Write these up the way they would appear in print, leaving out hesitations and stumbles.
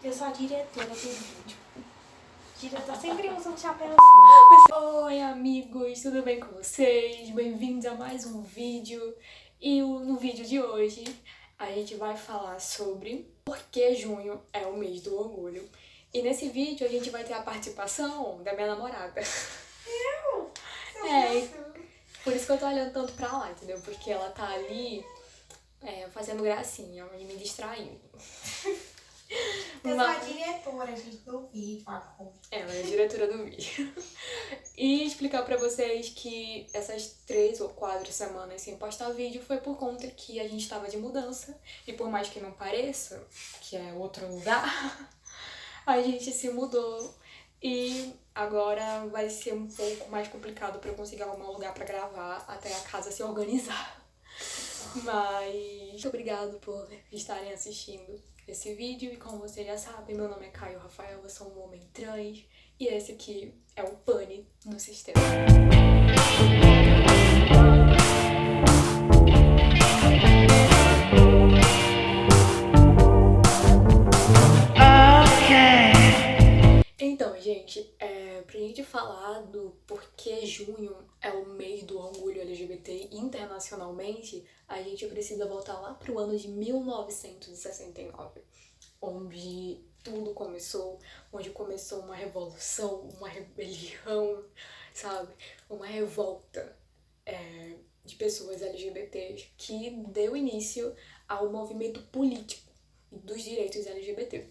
Eu sou a diretora do vídeo. Diretora sempre usa um chapéu assim. Oi, amigos, tudo bem com vocês? Bem-vindos a mais um vídeo. E no vídeo de hoje a gente vai falar sobre por que junho é o mês do orgulho. E nesse vídeo a gente vai ter a participação da minha namorada. Eu? Por isso que eu tô olhando tanto pra lá, entendeu? Porque ela tá ali fazendo gracinha e me distraindo. Eu sou a diretora, gente, do vídeo. Ela é a diretora do vídeo. E explicar pra vocês que essas 3 ou 4 semanas sem postar vídeo foi por conta que a gente tava de mudança. E por mais que não pareça, que é outro lugar, a gente se mudou. E agora vai ser um pouco mais complicado pra eu conseguir arrumar um lugar pra gravar até a casa se organizar. Mas muito obrigado por estarem assistindo esse vídeo. E como vocês já sabem, meu nome é Caio Rafael, eu sou um homem trans. E esse aqui é o Pane no Sistema. Então, gente, pra gente falar do porquê junho é o mês do orgulho LGBT internacionalmente, a gente precisa voltar lá pro ano de 1969, onde tudo começou, onde começou uma revolução, uma rebelião, sabe? Uma revolta de pessoas LGBTs que deu início ao movimento político dos direitos LGBT.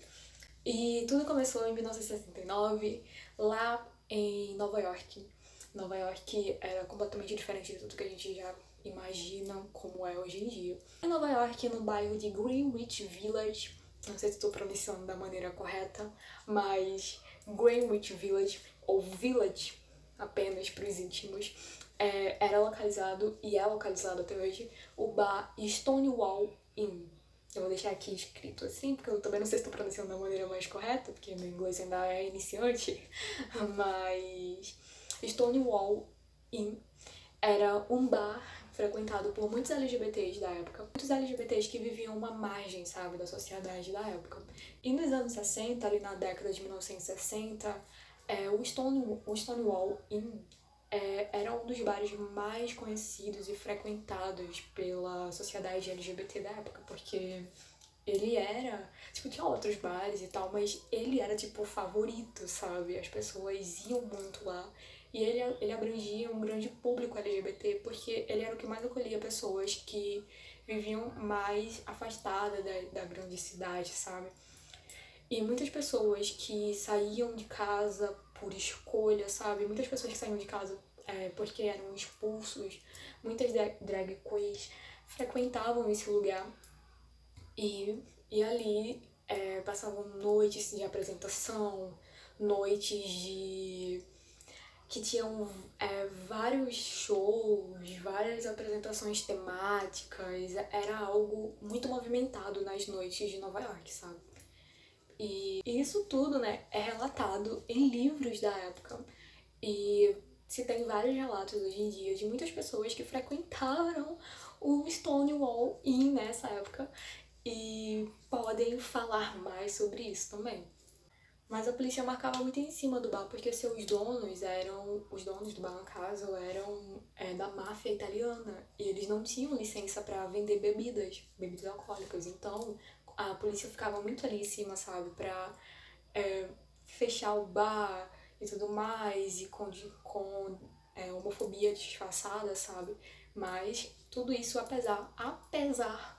E tudo começou em 1969, lá em Nova York. Nova York era completamente diferente de tudo que a gente já imagina como é hoje em dia. Em Nova York, no bairro de Greenwich Village, não sei se estou pronunciando da maneira correta, mas Greenwich Village, ou Village apenas para os íntimos, era localizado, e é localizado até hoje, o bar Stonewall Inn. Eu vou deixar aqui escrito assim, porque eu também não sei se estou pronunciando da maneira mais correta, porque meu inglês ainda é iniciante, mas Stonewall Inn era um bar frequentado por muitos LGBTs da época, muitos LGBTs que viviam uma margem, sabe, da sociedade da época. E nos anos 60, ali na década de 1960, o Stonewall Inn era um dos bares mais conhecidos e frequentados pela sociedade LGBT da época, porque ele era, tipo, tinha outros bares e tal, mas ele era, tipo, o favorito, sabe? As pessoas iam muito lá. E ele abrangia um grande público LGBT, porque ele era o que mais acolhia pessoas que viviam mais afastadas da grande cidade, sabe? E muitas pessoas que saíam de casa por escolha, sabe? Muitas pessoas que saíam de casa porque eram expulsos. Muitas drag queens frequentavam esse lugar e ali passavam noites de apresentação, noites que tinham vários shows, várias apresentações temáticas. Era algo muito movimentado nas noites de Nova York, sabe? E isso tudo, né, é relatado em livros da época. E se tem vários relatos hoje em dia de muitas pessoas que frequentaram o Stonewall Inn nessa época e podem falar mais sobre isso também. Mas a polícia marcava muito em cima do bar, porque os donos do bar, no caso, eram da máfia italiana. E eles não tinham licença pra vender bebidas alcoólicas. Então, a polícia ficava muito ali em cima, sabe? Pra fechar o bar e tudo mais, e com homofobia disfarçada, sabe? Mas tudo isso apesar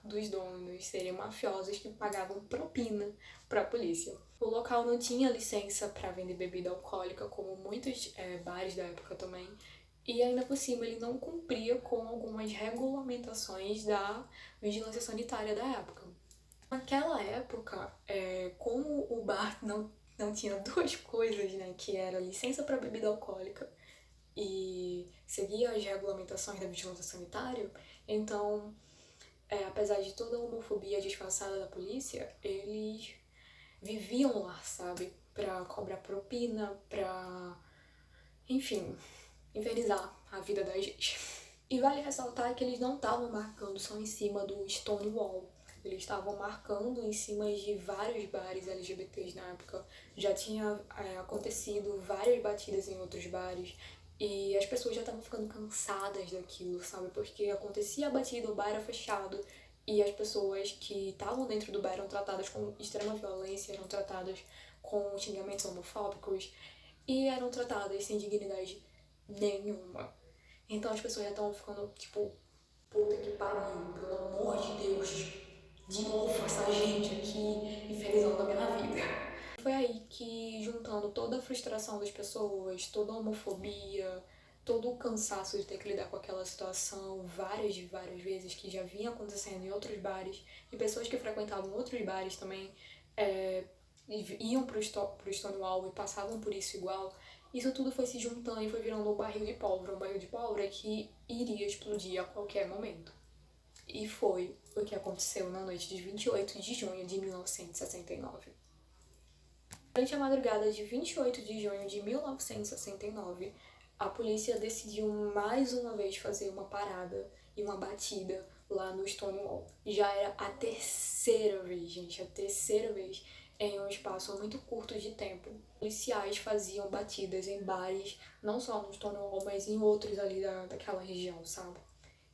dos donos serem mafiosos que pagavam propina pra polícia. O local não tinha licença para vender bebida alcoólica, como muitos bares da época também, e ainda por cima ele não cumpria com algumas regulamentações da vigilância sanitária da época. Naquela época, como o bar não tinha duas coisas, né, que era licença para bebida alcoólica e seguia as regulamentações da vigilância sanitária, então, apesar de toda a homofobia disfarçada da polícia, eles viviam lá, sabe? Pra cobrar propina, pra, enfim, infernizar a vida da gente. E vale ressaltar que eles não estavam marcando só em cima do Stonewall. Eles estavam marcando em cima de vários bares LGBTs na época. Já tinha acontecido várias batidas em outros bares. E as pessoas já estavam ficando cansadas daquilo, sabe? Porque acontecia a batida, o bar era fechado. E as pessoas que estavam dentro do bar eram tratadas com extrema violência, eram tratadas com xingamentos homofóbicos. E eram tratadas sem dignidade nenhuma. Então as pessoas já estavam ficando, tipo, puta que pariu, pelo amor de Deus, de novo essa gente aqui infernizando a minha vida. Foi aí que, juntando toda a frustração das pessoas, toda a homofobia, todo o cansaço de ter que lidar com aquela situação várias e várias vezes, que já vinha acontecendo em outros bares, e pessoas que frequentavam outros bares também iam pro Stonewall e passavam por isso igual, isso tudo foi se juntando e foi virando um barril de pólvora que iria explodir a qualquer momento. E foi o que aconteceu na noite de 28 de junho de 1969. Durante a madrugada de 28 de junho de 1969, a polícia decidiu mais uma vez fazer uma parada e uma batida lá no Stonewall. Já era a terceira vez, gente, a terceira vez em um espaço muito curto de tempo. Policiais faziam batidas em bares, não só no Stonewall, mas em outros ali daquela região, sabe?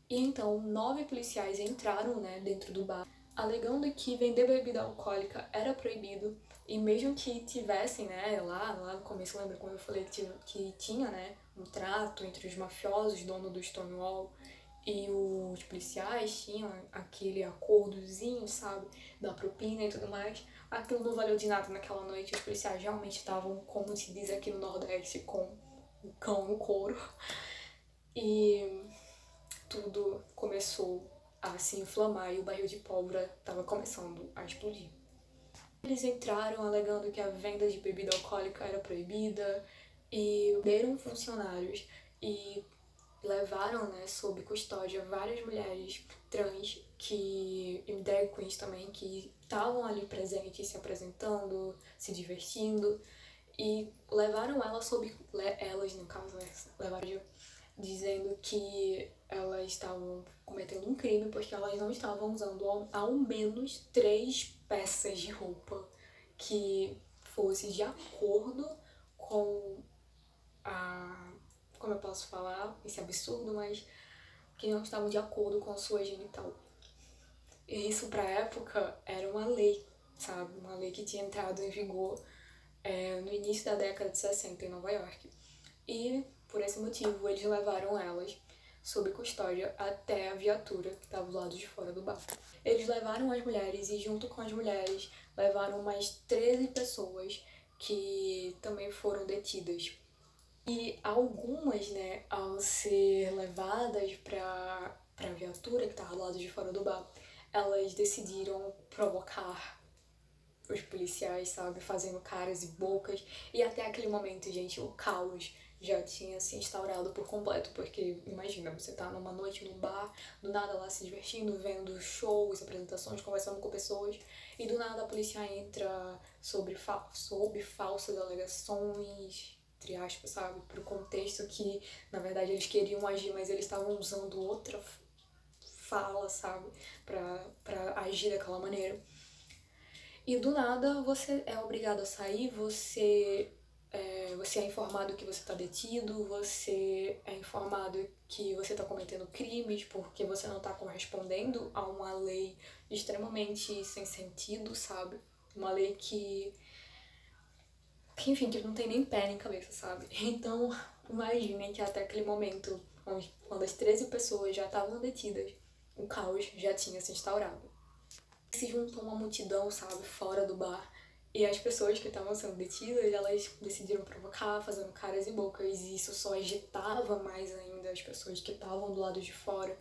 E então, 9 policiais entraram, dentro do bar, alegando que vender bebida alcoólica era proibido, e mesmo que tivessem, lá no começo, lembra quando eu falei que tinha, um trato entre os mafiosos, dono do Stonewall, e os policiais tinham aquele acordozinho, sabe, da propina e tudo mais, aquilo não valeu de nada naquela noite. Os policiais realmente estavam, como se diz aqui no Nordeste, com o cão no couro. E tudo começou a se inflamar e o barril de pólvora estava começando a explodir. Eles entraram alegando que a venda de bebida alcoólica era proibida e prenderam funcionários e levaram, sob custódia várias mulheres trans e drag queens também, que estavam ali presentes, se apresentando, se divertindo, e levaram elas no caso, levaram dizendo que elas estavam cometendo um crime porque elas não estavam usando ao menos 3 peças de roupa que fosse de acordo com como eu posso falar, esse absurdo, mas que não estavam de acordo com a sua genital. E isso pra época era uma lei, sabe? Uma lei que tinha entrado em vigor no início da década de 60 em Nova York. E, por esse motivo, eles levaram elas sob custódia até a viatura que estava do lado de fora do bar. Eles levaram as mulheres e, junto com as mulheres, levaram mais 13 pessoas que também foram detidas. E algumas, ao ser levadas para a viatura que estava do lado de fora do bar, elas decidiram provocar os policiais, sabe, fazendo caras e bocas. E até aquele momento, gente, o caos já tinha se instaurado por completo, porque imagina, você tá numa noite num bar, do nada lá se divertindo, vendo shows, apresentações, conversando com pessoas, e do nada a polícia entra sob falsas alegações, entre aspas, sabe, pro contexto que, na verdade, eles queriam agir, mas eles estavam usando outra fala, sabe, pra agir daquela maneira. E do nada você é obrigado a sair, você é informado que você está detido, você é informado que você está cometendo crimes porque você não está correspondendo a uma lei extremamente sem sentido, sabe? Uma lei enfim, que não tem nem pé nem cabeça, sabe? Então, imaginem que até aquele momento, quando as 13 pessoas já estavam detidas, o caos já tinha se instaurado. Se juntou uma multidão, sabe, fora do bar, e as pessoas que estavam sendo detidas, elas decidiram provocar, fazendo caras e bocas, e isso só agitava mais ainda as pessoas que estavam do lado de fora.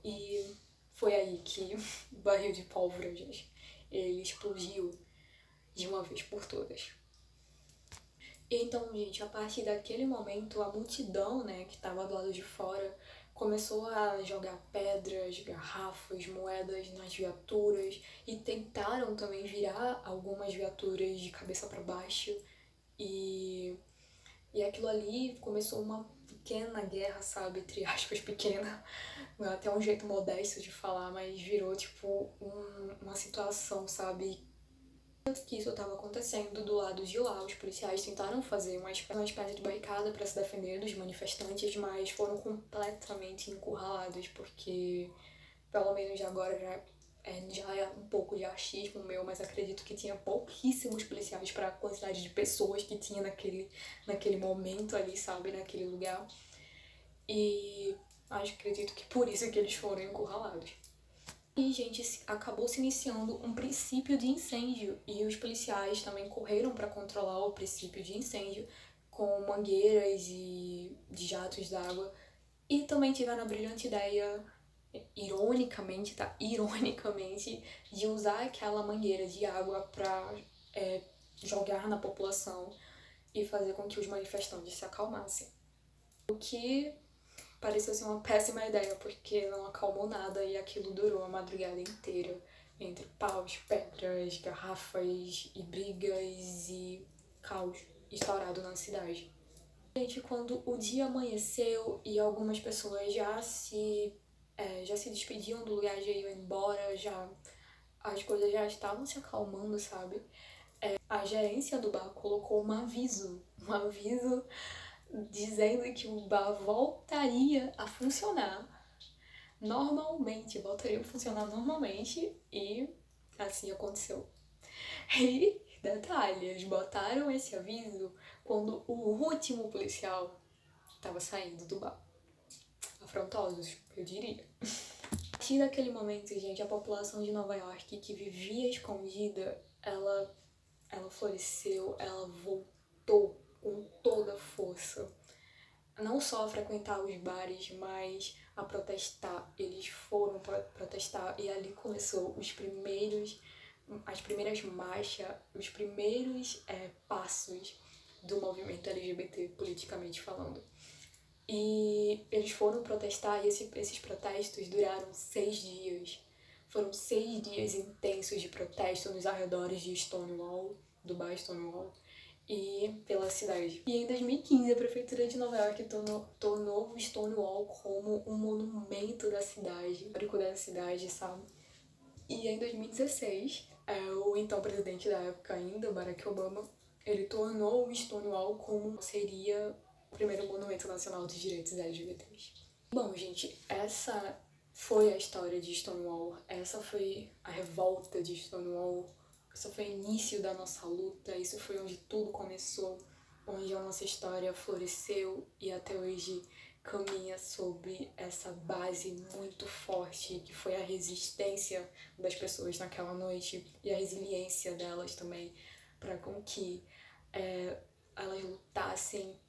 E foi aí que o barril de pólvora, gente, ele explodiu de uma vez por todas. Então, gente, a partir daquele momento, a multidão, que estava do lado de fora, começou a jogar pedras, garrafas, moedas nas viaturas e tentaram também virar algumas viaturas de cabeça para baixo. E aquilo ali começou uma pequena guerra, sabe? Entre aspas, pequena. Não é até um jeito modesto de falar, mas virou, tipo, uma situação, sabe? Que isso estava acontecendo do lado de lá. Os policiais tentaram fazer uma espécie de barricada para se defender dos manifestantes, mas foram completamente encurralados, porque, pelo menos agora, já é um pouco de achismo meu, mas acredito que tinha pouquíssimos policiais para a quantidade de pessoas que tinha naquele momento ali, sabe? Naquele lugar. E acredito que por isso que eles foram encurralados. E, gente, acabou se iniciando um princípio de incêndio e os policiais também correram para controlar o princípio de incêndio com mangueiras e de jatos d'água e também tiveram a brilhante ideia, ironicamente, tá? Ironicamente, de usar aquela mangueira de água para jogar na população e fazer com que os manifestantes se acalmassem. O que pareceu ser uma péssima ideia, porque não acalmou nada e aquilo durou a madrugada inteira, entre paus, pedras, garrafas e brigas e caos instaurado na cidade. Gente, quando o dia amanheceu e algumas pessoas já se despediam do lugar, já iam embora, as coisas já estavam se acalmando, sabe? A gerência do bar colocou um aviso dizendo que o bar voltaria a funcionar normalmente, voltaria a funcionar normalmente e assim aconteceu. E detalhe, eles botaram esse aviso quando o último policial estava saindo do bar. Afrontosos, eu diria. A partir daquele momento, gente, a população de Nova York que vivia escondida, ela floresceu, ela voltou com toda a força. Não só a frequentar os bares, mas a protestar. Eles foram protestar e ali começou as primeiras marchas, os primeiros passos do movimento LGBT, politicamente falando. E eles foram protestar e esses protestos duraram 6 dias. Foram 6 dias intensos de protesto nos arredores de Stonewall, do bar Stonewall, e pela cidade. E em 2015, a Prefeitura de Nova York tornou o Stonewall como um monumento da cidade, histórico da cidade, sabe? E em 2016, o então presidente da época ainda, Barack Obama, ele tornou o Stonewall como seria o primeiro monumento nacional dos direitos LGBTs. Bom, gente, essa foi a história de Stonewall, essa foi a revolta de Stonewall, isso foi o início da nossa luta, isso foi onde tudo começou, onde a nossa história floresceu e até hoje caminha sobre essa base muito forte que foi a resistência das pessoas naquela noite e a resiliência delas também para com que elas lutassem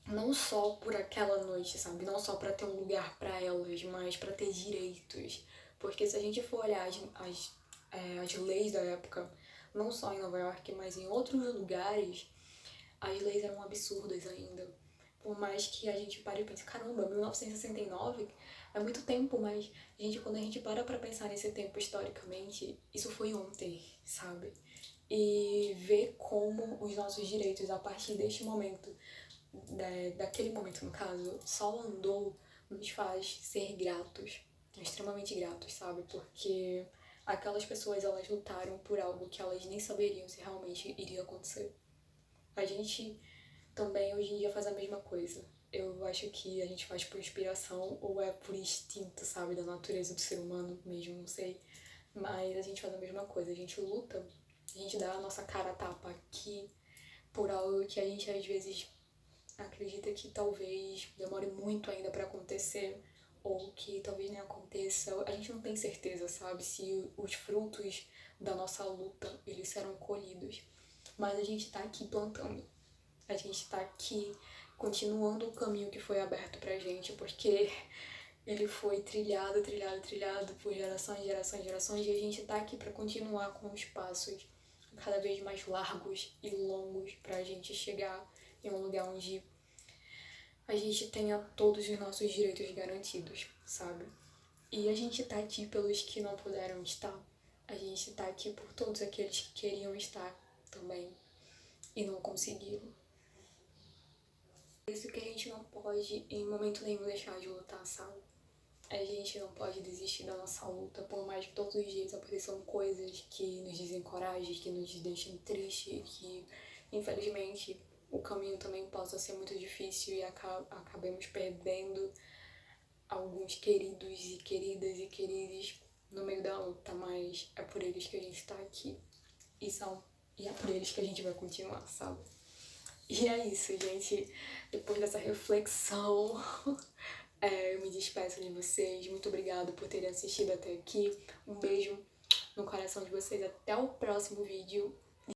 não só por aquela noite, sabe? Não só para ter um lugar para elas, mas para ter direitos. Porque se a gente for olhar as leis da época, não só em Nova York, mas em outros lugares, as leis eram absurdas ainda. Por mais que a gente pare e pense, caramba, 1969 é muito tempo, mas quando a gente para pra pensar nesse tempo historicamente, isso foi ontem, sabe? E ver como os nossos direitos, a partir deste momento, daquele momento no caso, só andou, nos faz ser gratos, extremamente gratos, sabe? Porque aquelas pessoas, elas lutaram por algo que elas nem saberiam se realmente iria acontecer. A gente também hoje em dia faz a mesma coisa. Eu acho que a gente faz por inspiração ou é por instinto, sabe, da natureza do ser humano mesmo, não sei. Mas a gente faz a mesma coisa, a gente luta, a gente dá a nossa cara a tapa aqui por algo que a gente às vezes acredita que talvez demore muito ainda pra acontecer ou que talvez nem aconteça. A gente não tem certeza, sabe, se os frutos da nossa luta, eles serão colhidos. Mas a gente tá aqui plantando. A gente tá aqui continuando o caminho que foi aberto pra gente, porque ele foi trilhado por gerações, e a gente tá aqui pra continuar com os passos cada vez mais largos e longos pra gente chegar em um lugar onde a gente tenha todos os nossos direitos garantidos, sabe? E a gente tá aqui pelos que não puderam estar. A gente tá aqui por todos aqueles que queriam estar também e não conseguiram. Por isso que a gente não pode, em momento nenhum, deixar de lutar, sabe? A gente não pode desistir da nossa luta, por mais que todos os dias apareçam coisas que nos desencorajem, que nos deixem tristes, que, infelizmente, o caminho também possa ser muito difícil e acabemos perdendo alguns queridos e queridas e queridos no meio da luta, mas é por eles que a gente tá aqui. E é por eles que a gente vai continuar, sabe? E é isso, gente. Depois dessa reflexão, eu me despeço de vocês. Muito obrigada por terem assistido até aqui. Um beijo no coração de vocês. Até o próximo vídeo.